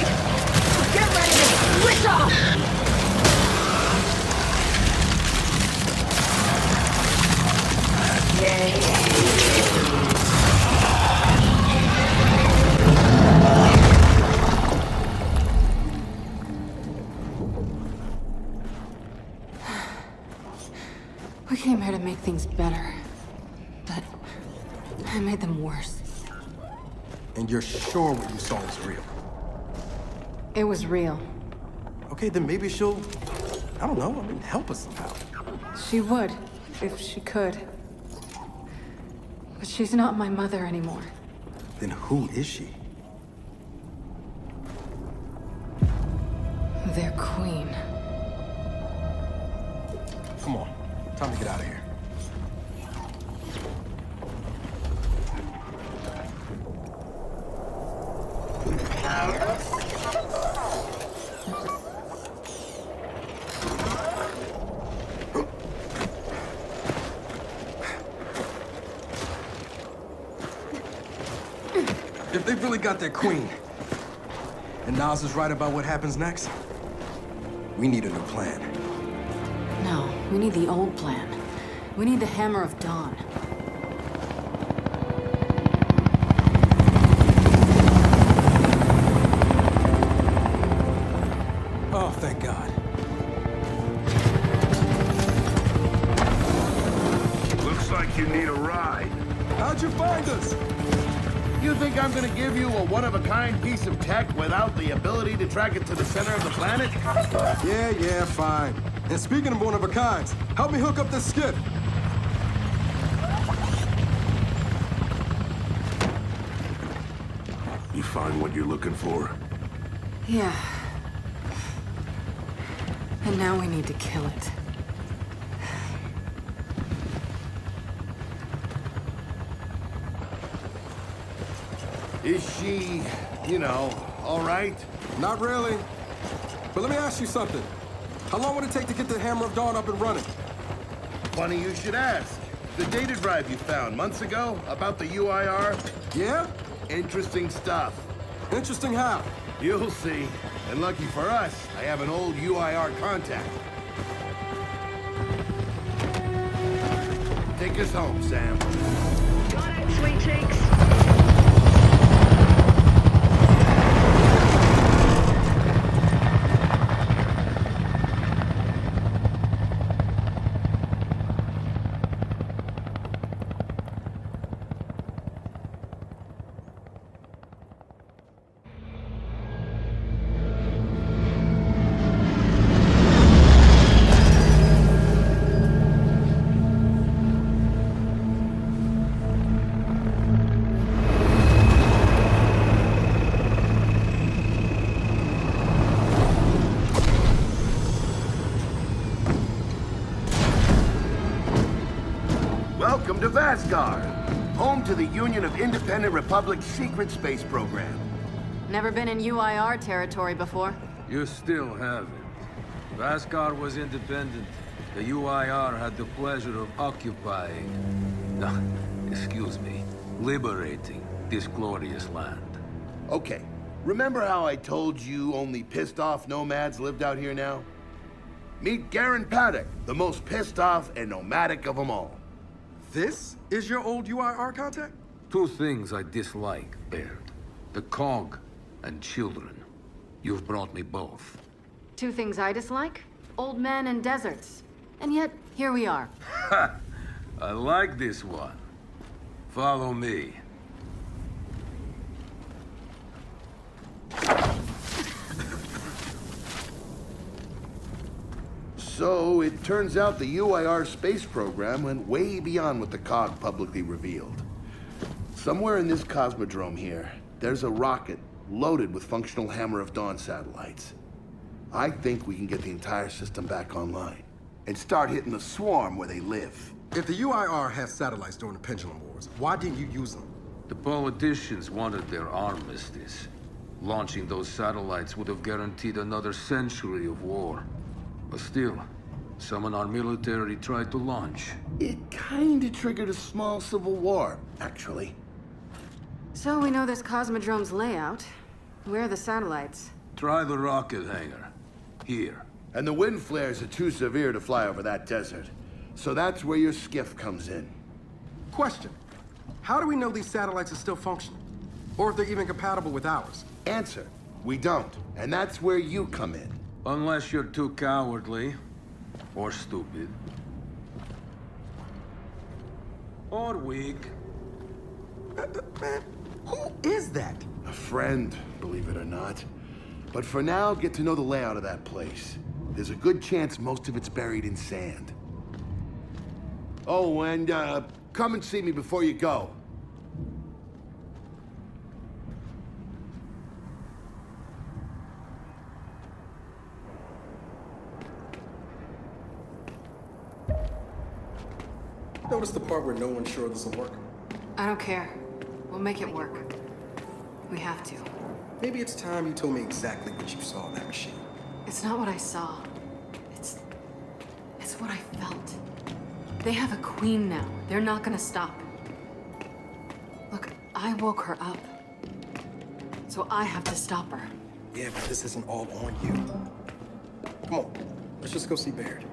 Wait! Get ready to switch off! We came here to make things better, but I made them worse. And you're sure what you saw was real? It was real. Okay, then maybe she'll, I don't know, help us somehow. She would, if she could. But she's not my mother anymore. Then who is she? Their queen. Come on, time to get out of here. If they've really got their queen, and Nas is right about what happens next, we need a new plan. No, we need the old plan. We need the Hammer of Dawn. Oh, thank God. Looks like you need a ride. How'd you find us? You think I'm gonna give you a one-of-a-kind piece of tech without the ability to track it to the center of the planet? Yeah, fine. And speaking of one-of-a-kinds, help me hook up this skiff. You find what you're looking for? Yeah. And now we need to kill it. Is she, all right? Not really. But let me ask you something. How long would it take to get the Hammer of Dawn up and running? Funny you should ask. The data drive you found months ago about the UIR? Yeah? Interesting stuff. Interesting how? You'll see. And lucky for us, I have an old UIR contact. Take us home, Sam. Got it, sweet cheeks. Welcome to Vasgar, home to the Union of Independent Republic's secret space program. Never been in UIR territory before. You still haven't. Vasgar was independent. The UIR had the pleasure of occupying... No, excuse me. Liberating this glorious land. Okay, remember how I told you only pissed-off nomads lived out here now? Meet Garen Paddock, the most pissed-off and nomadic of them all. This is your old UIR contact? Two things I dislike, Baird. The cog and children. You've brought me both. Two things I dislike? Old men and deserts. And yet, here we are. Ha! I like this one. Follow me. So, it turns out the UIR space program went way beyond what the COG publicly revealed. Somewhere in this cosmodrome here, there's a rocket loaded with functional Hammer of Dawn satellites. I think we can get the entire system back online and start hitting the swarm where they live. If the UIR had satellites during the Pendulum Wars, why didn't you use them? The politicians wanted their armistice. Launching those satellites would have guaranteed another century of war. But still, some in our military tried to launch. It kinda triggered a small civil war, actually. So we know this Cosmodrome's layout. Where are the satellites? Try the rocket hangar. Here. And the wind flares are too severe to fly over that desert. So that's where your skiff comes in. Question. How do we know these satellites are still functioning? Or if they're even compatible with ours? Answer. We don't. And that's where you come in. Unless you're too cowardly. Or stupid. Or weak. Man, who is that? A friend, believe it or not. But for now, get to know the layout of that place. There's a good chance most of it's buried in sand. Oh, and come and see me before you go. Notice the part where no one's sure this will work? I don't care. We'll make it work. We have to. Maybe it's time you told me exactly what you saw in that machine. It's not what I saw. It's what I felt. They have a queen now. They're not gonna stop. Look, I woke her up. So I have to stop her. Yeah, but this isn't all on you. Come on, let's just go see Baird.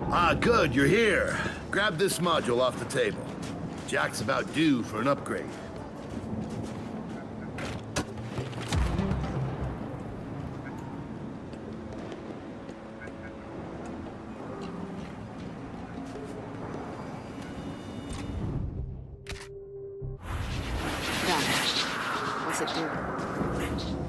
Ah, good, you're here. Grab this module off the table. Jack's about due for an upgrade. Done. What's it do?